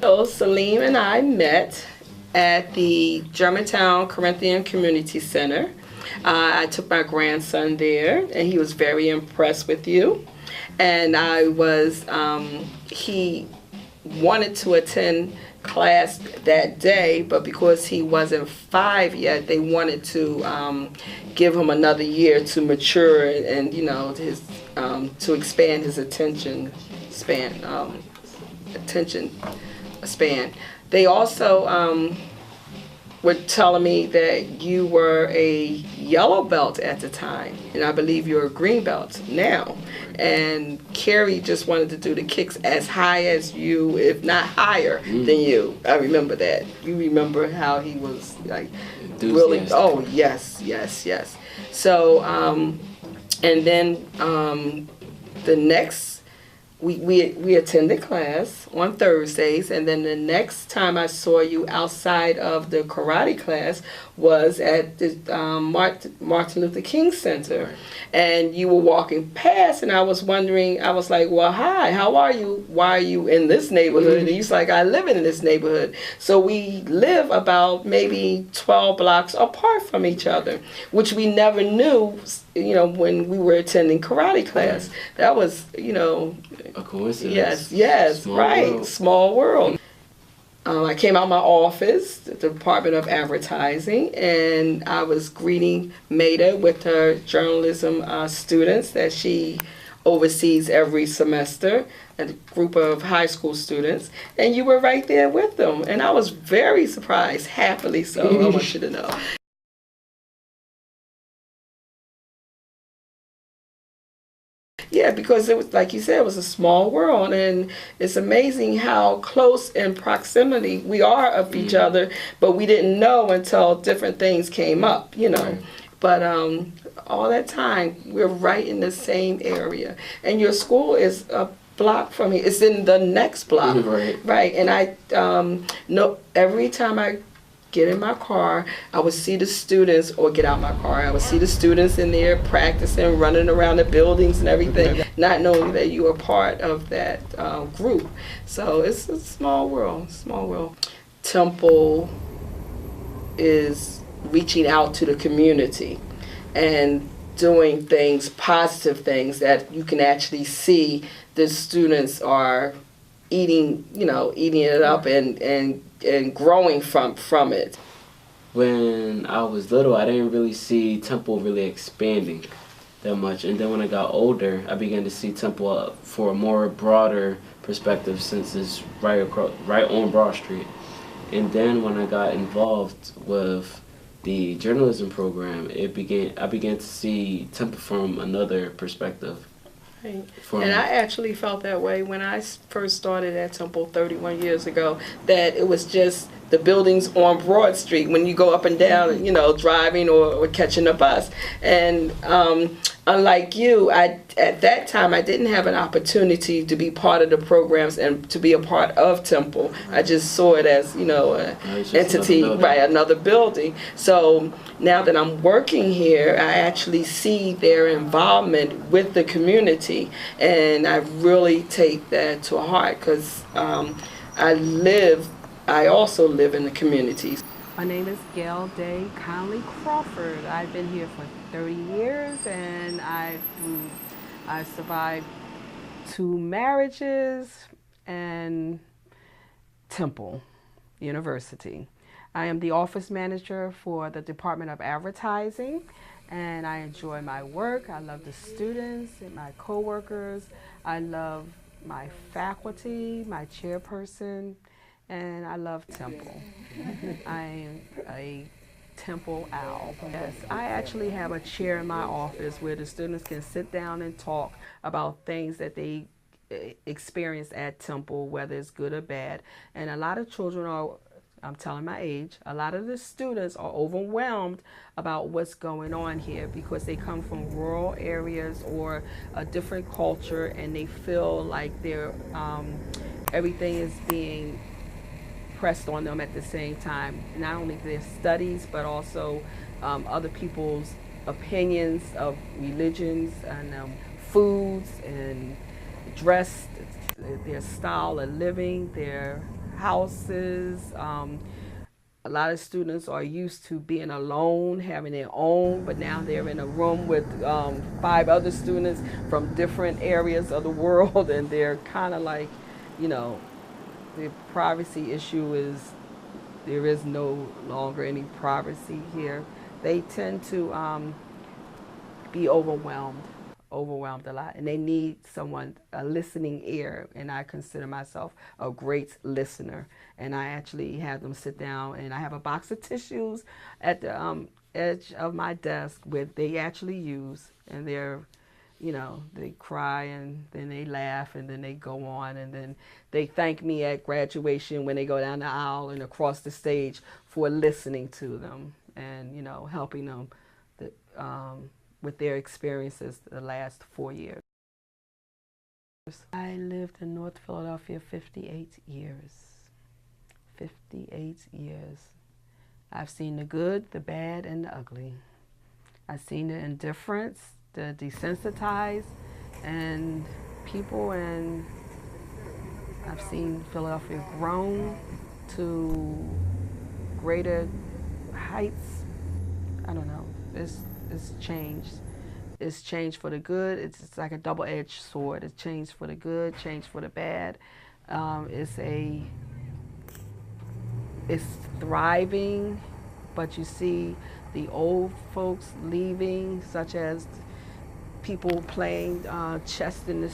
So Salim and I met at the Germantown Corinthian Community Center. I took my grandson there, and he was very impressed with you. And he wanted to attend class that day, but because he wasn't 5 yet, they wanted to give him another year to mature and his to expand his attention span. They also were telling me that you were a yellow belt at the time, and I believe you're a green belt now. And Kerry just wanted to do the kicks as high as you, if not higher than you. I remember that. You remember how he was like really? Oh yes, yes, yes. So and then the next. We attended class on Thursdays, and then the next time I saw you outside of the karate class was at the Martin Luther King Center. Right. And you were walking past, and I was wondering, I was like, well, hi, how are you? Why are you in this neighborhood? And he's like, I live in this neighborhood. So we live about maybe 12 blocks apart from each other, which we never knew, when we were attending karate class. Right. That was, a coincidence. Yes, right. Small world. I came out of my office, the Department of Advertising, and I was greeting Maida with her journalism students that she oversees every semester, a group of high school students, and you were right there with them. And I was very surprised, happily so, I want you to know. Yeah, because it was, like you said, it was a small world, and it's amazing how close in proximity we are of each other, but we didn't know until different things came up, Right. But all that time, we're right in the same area. And your school is a block from me. It's in the next block. Right. Right, and I know every time I get in my car, I would see the students, or get out my car, I would see the students in there practicing, running around the buildings and everything, not knowing that you were part of that group. So it's a small world, Temple is reaching out to the community and doing things, positive things that you can actually see the students are eating it up and growing from it. When I was little, I didn't really see Temple really expanding that much, and then when I got older, I began to see Temple for a more broader perspective, since it's right on Broad Street. And then when I got involved with the journalism program, I began to see Temple from another perspective. Right. And I actually felt that way when I first started at Temple 31 years ago, that it was just the buildings on Broad Street when you go up and down, driving or catching a bus. And unlike you, at that time I didn't have an opportunity to be part of the programs and to be a part of Temple. I just saw it as, an entity, another building. So now that I'm working here, I actually see their involvement with the community, and I really take that to heart, because I also live in the communities. My name is Gail Day Conley Crawford. I've been here for 30 years, and I survived 2 marriages and Temple University. I am the office manager for the Department of Advertising, and I enjoy my work. I love the students and my coworkers. I love my faculty, my chairperson, and I love Temple. I am a Temple owl. Yes, I actually have a chair in my office where the students can sit down and talk about things that they experience at Temple, whether it's good or bad. And a lot of children are, I'm telling my age, a lot of the students are overwhelmed about what's going on here, because they come from rural areas or a different culture, and they feel like everything is being pressed on them at the same time. Not only their studies, but also other people's opinions of religions and foods and dress, their style of living, their houses. A lot of students are used to being alone, having their own, but now they're in a room with 5 other students from different areas of the world, and they're kind of like, you know, the privacy issue is there is no longer any privacy here. They tend to be overwhelmed a lot, and they need someone, a listening ear, and I consider myself a great listener. And I actually have them sit down, and I have a box of tissues at the edge of my desk where they actually use, and they're, you know, they cry and then they laugh and then they go on, and then they thank me at graduation when they go down the aisle and across the stage for listening to them and, you know, helping them with their experiences the last 4 years. I lived in North Philadelphia 58 years. 58 years. I've seen the good, the bad, and the ugly. I've seen the indifference, the desensitized, and people, and I've seen Philadelphia grown to greater heights. I don't know. It's changed. It's changed for the good. It's like a double-edged sword. It's changed for the good, changed for the bad. It's thriving, but you see the old folks leaving, such as people playing chess in the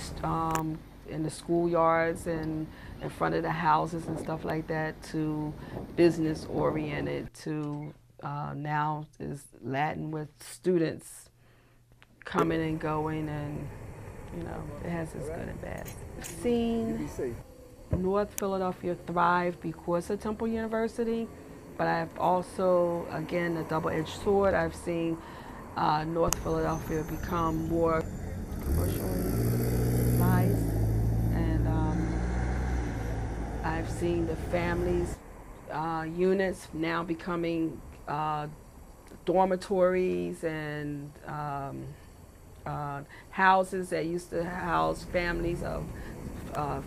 schoolyards and in front of the houses and stuff like that, to business-oriented, to now is Latin with students coming and going, and you know, it has its good and bad. I've seen North Philadelphia thrive because of Temple University, but I've also, again, a double-edged sword. I've seen North Philadelphia become more commercialized, and I've seen the families units now becoming dormitories and houses that used to house families of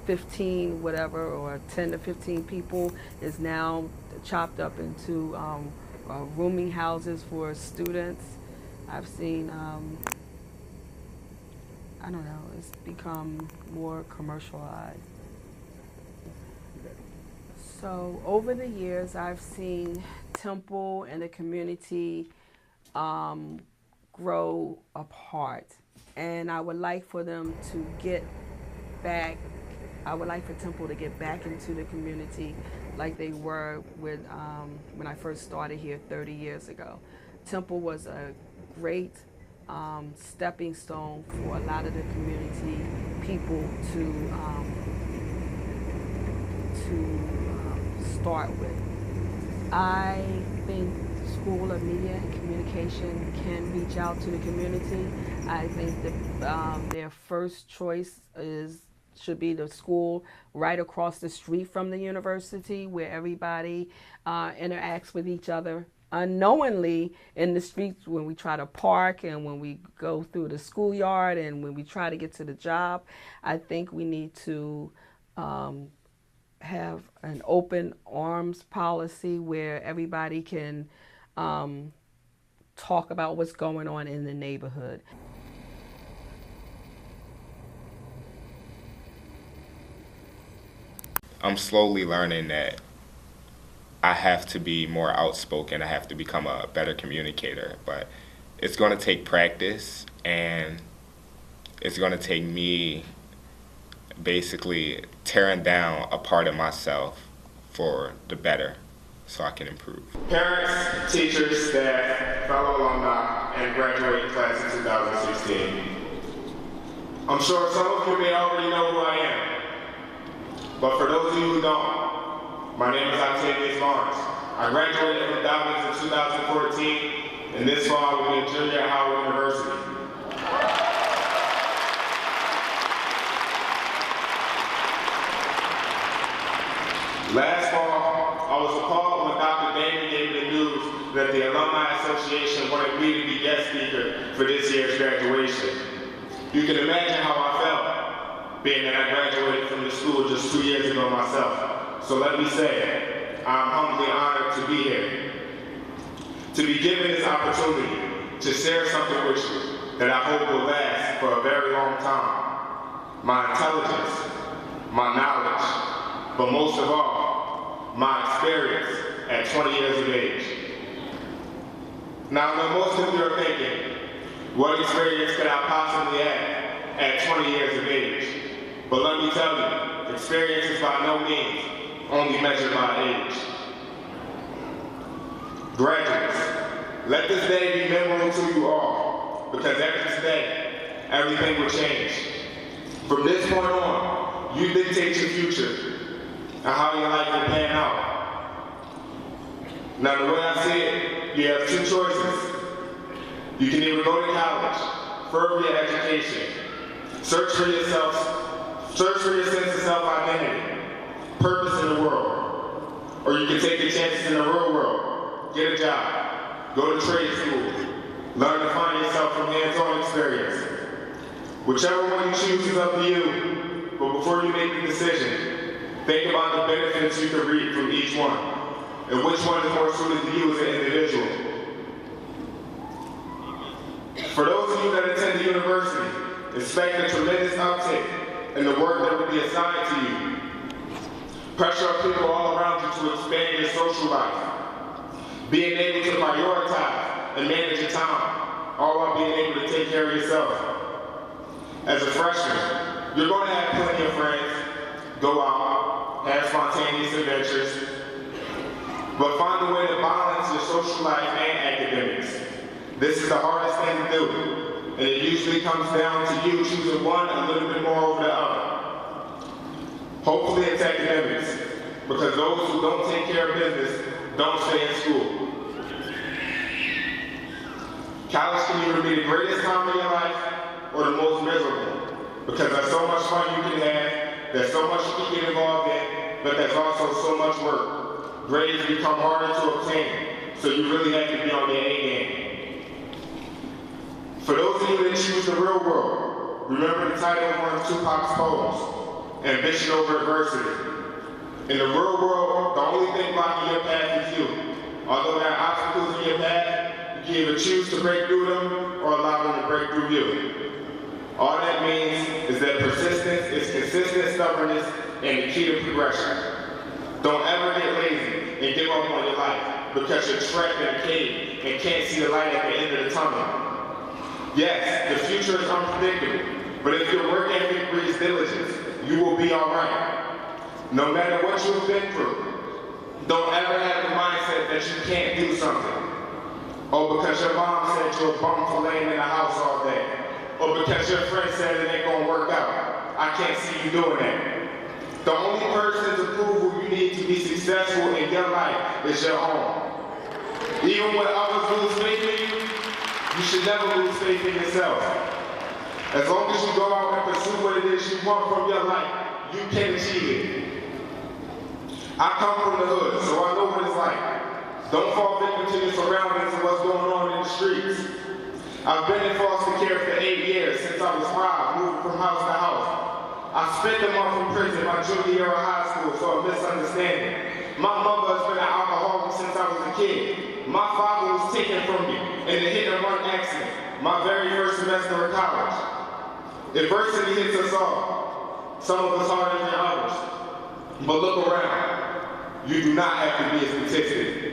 15 whatever, or 10 to 15 people, is now chopped up into rooming houses for students. I've seen, I don't know, it's become more commercialized. So over the years, I've seen Temple and the community grow apart, and I would like for them to get back. I would like for Temple to get back into the community like they were with when I first started here 30 years ago. Temple was a great stepping stone for a lot of the community people to start with. I think the School of Media and Communication can reach out to the community. I think that their first choice should be the school right across the street from the university, where everybody interacts with each other unknowingly in the streets when we try to park and when we go through the schoolyard and when we try to get to the job. I think we need to have an open arms policy where everybody can talk about what's going on in the neighborhood. I'm slowly learning that I have to be more outspoken. I have to become a better communicator, but it's going to take practice, and it's going to take me basically tearing down a part of myself for the better so I can improve. Parents, teachers, staff, fellow alumni, and graduating class of 2016. I'm sure some of you may already know who I am, but for those of you who don't, my name is Octavius Lawrence. I graduated from Dobbins in 2014, and this fall I will be a junior at Howard University. Last fall, I was appalled when Dr. Damon gave me the news that the Alumni Association wanted me to be guest speaker for this year's graduation. You can imagine how I felt, being that I graduated from the school just 2 years ago myself. So let me say, I'm humbly honored to be here, to be given this opportunity to share something with you that I hope will last for a very long time. My intelligence, my knowledge, but most of all, my experience at 20 years of age. Now, I know most of you are thinking, what experience could I possibly have at 20 years of age? But let me tell you, experience is by no means only measured by age. Graduates, let this day be memorable to you all, because after this day, everything will change. From this point on, you dictate your future and how your life will pan out. Now, the way I see it, you have two choices. You can either go to college, further your education, search for yourself, search for your sense of self-identity, purpose in the world, or you can take your chances in the real world, get a job, go to trade school, learn to find yourself from hands-on experience. Whichever one you choose is up to you, but before you make the decision, think about the benefits you can reap from each one, and which one is more suited to you as an individual. For those of you that attend the university, expect a tremendous uptick in the work that will be assigned to you. Pressure of people all around you to expand your social life. Being able to prioritize and manage your time, all while being able to take care of yourself. As a freshman, you're going to have plenty of friends, go out, have spontaneous adventures, but find a way to balance your social life and academics. This is the hardest thing to do, and it usually comes down to you choosing one a little bit more over the other. Hopefully it's academics, because those who don't take care of business don't stay in school. College can either be the greatest time of your life or the most miserable, because there's so much fun you can have, there's so much you can get involved in, but there's also so much work. Grades become harder to obtain, so you really have to be on your A game. For those of you that choose the real world, remember the title of one of Tupac's poems, Ambition Over Adversity. In the real world, the only thing blocking your path is you. Although there are obstacles in your path, you can either choose to break through them or allow them to break through you. All that means is that persistence is consistent stubbornness and the key to progression. Don't ever get lazy and give up on your life because you're trapped in a cave and can't see the light at the end of the tunnel. Yes, the future is unpredictable, but if your work ethic breeds diligence, you will be all right. No matter what you've been through, don't ever have the mindset that you can't do something. Or because your mom said you're a bum for laying in the house all day. Or because your friend said it ain't gonna work out. I can't see you doing that. The only person's approval you need to be successful in your life is your own. Even when others lose faith in you, you should never lose faith in yourself. As long as you go out and pursue what it is you want from your life, you can achieve it. I come from the hood, so I know what it's like. Don't fall victim to your surroundings and what's going on in the streets. I've been in foster care for 8 years, since I was 5, moving from house to house. I spent a month in prison my junior year of high school for a misunderstanding. My mother has been an alcoholic since I was a kid. My father was taken from me in a hit-and-run accident, my very first semester of college. Adversity hits us all, some of us harder than others. But look around, you do not have to be a statistic.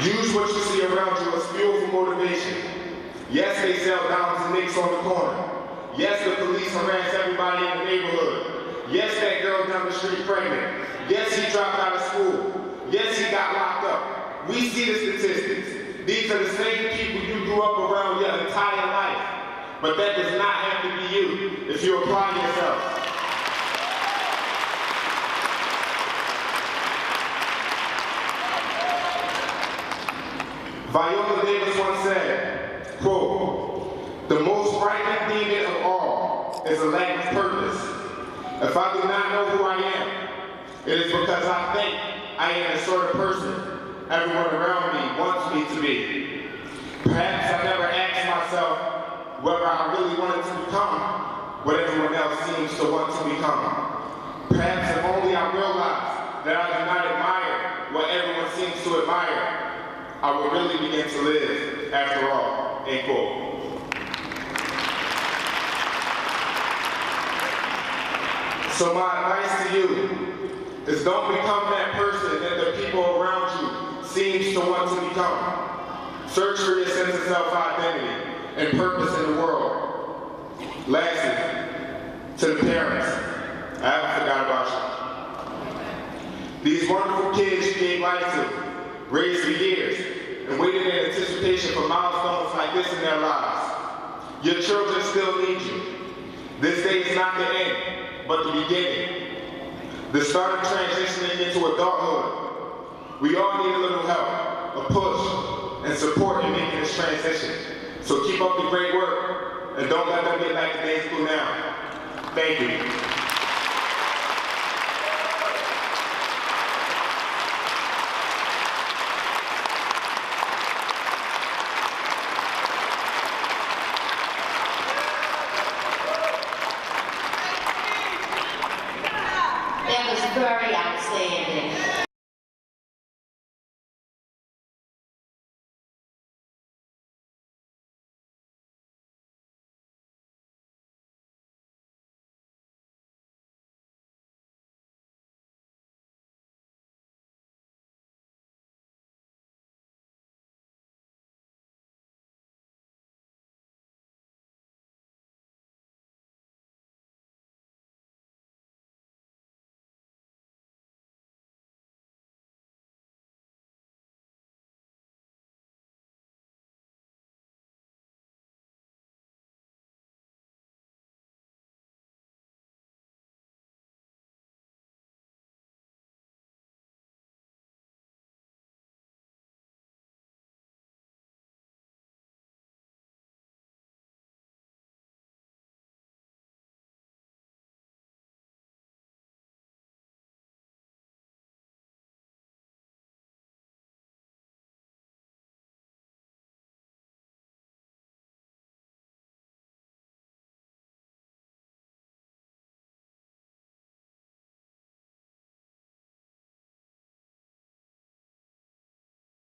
Use what you see around you as fuel for motivation. Yes, they sell dimes and nicks on the corner. Yes, the police harass everybody in the neighborhood. Yes, that girl down the street pregnant. Yes, he dropped out of school. Yes, he got locked up. We see the statistics. These are the same people you grew up around your entire life. But that does not have to be you if you apply yourself. Viola Davis once said, quote, "The most frightening demon of all is a lack of purpose. If I do not know who I am, it is because I think I am the sort of person everyone around me wants me to be. Perhaps I never act myself whether I really wanted to become what everyone else seems to want to become. Perhaps if only I realized that I do not admire what everyone seems to admire, I would really begin to live after all. End quote. So my advice to you is don't become that person that the people around you seems to want to become. Search for your sense of self-identity and purpose in the world. Lastly, to the parents, I haven't forgot about you. These wonderful kids you gave life to, raised for years, and waited in anticipation for milestones like this in their lives. Your children still need you. This day is not the end, but the beginning. The start of transitioning into adulthood. We all need a little help, a push, and support in making this transition. So keep up the great work, and don't let them get back to day school now. Thank you.